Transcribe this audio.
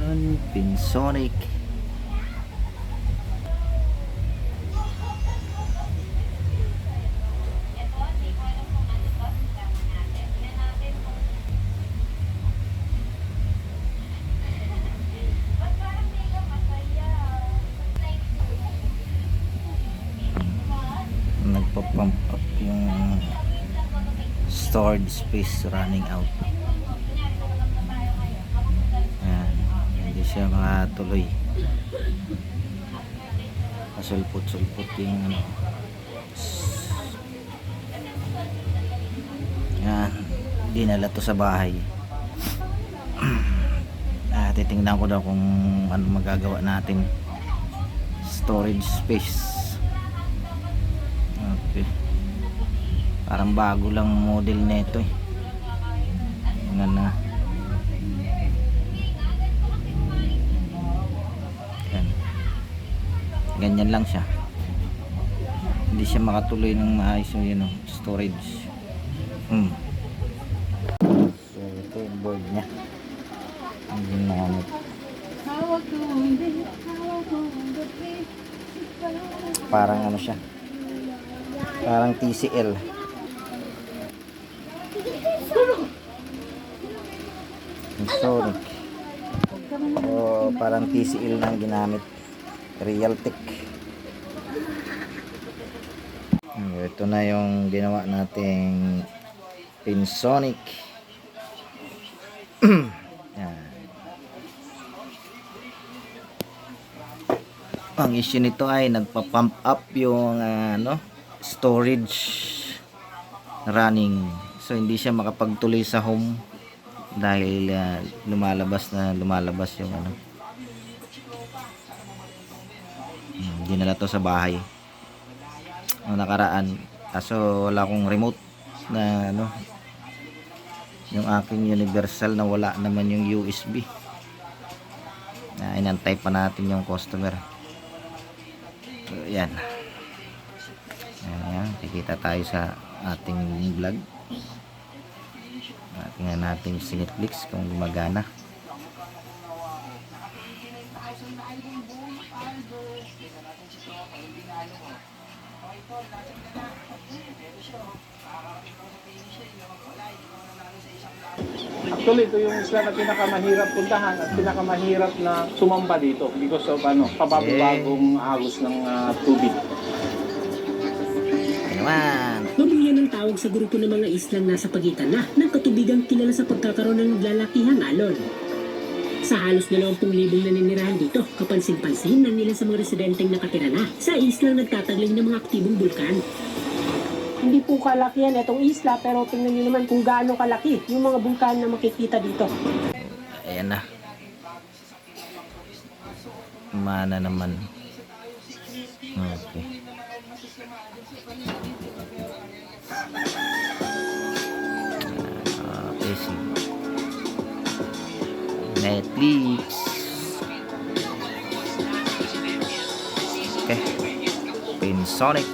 Yan, Pinsonic. Nagpa-pump up yung stored space running out. Ayan, hindi siya makatuloy. Kasulpot-sulpot yung ano. Ayan, dinala to sa bahay. Titingnan ko daw kung ano magagawa natin. Storage space. Okay. Parang bago lang model nito eh. Yan na. Yan. Ganyan lang siya. Hindi siya makatuloy ng maayos yung storage. So ito yung board niya. Ang ginamit. Parang ano siya. Parang TCL. Sonic. O parang TCL nang ginamit. Realtek. Ito na yung ginawa nating Pinsonic. Yan. Ang issue nito ay nagpa-pump up yung storage running, so hindi siya makapagtuloy sa home dahil lumalabas yung dinala to sa bahay ang nakaraan, kaso wala akong remote na yung aking universal na wala naman yung USB na inantay pa natin yung customer. So, yan. Ayan, kikita tayo sa ating vlog. Tingnan natin si Netflix kung gumagana. Actually, ito yung isla na pinakamahirap puntahan at pinakamahirap na sumamba dito because of pababagong agos ng tubig. Ayan. Mabigyan ng tawag sa grupo ng mga islang nasa pagitan na ng katubigang kilala sa pagkakaroon ng naglalakihang alon. Sa halos 20,000 naninirahan dito, kapansin-pansin na nila sa mga residenteng nakatira na sa islang nagtatagling ng mga aktibong bulkan. Hindi po kalaki yan itong isla, pero tingnan nyo naman kung gaano kalaki yung mga bulkan na makikita dito. Ayan na. Mana naman. Okay. Okay, Netflix. Okay. Pinsonic.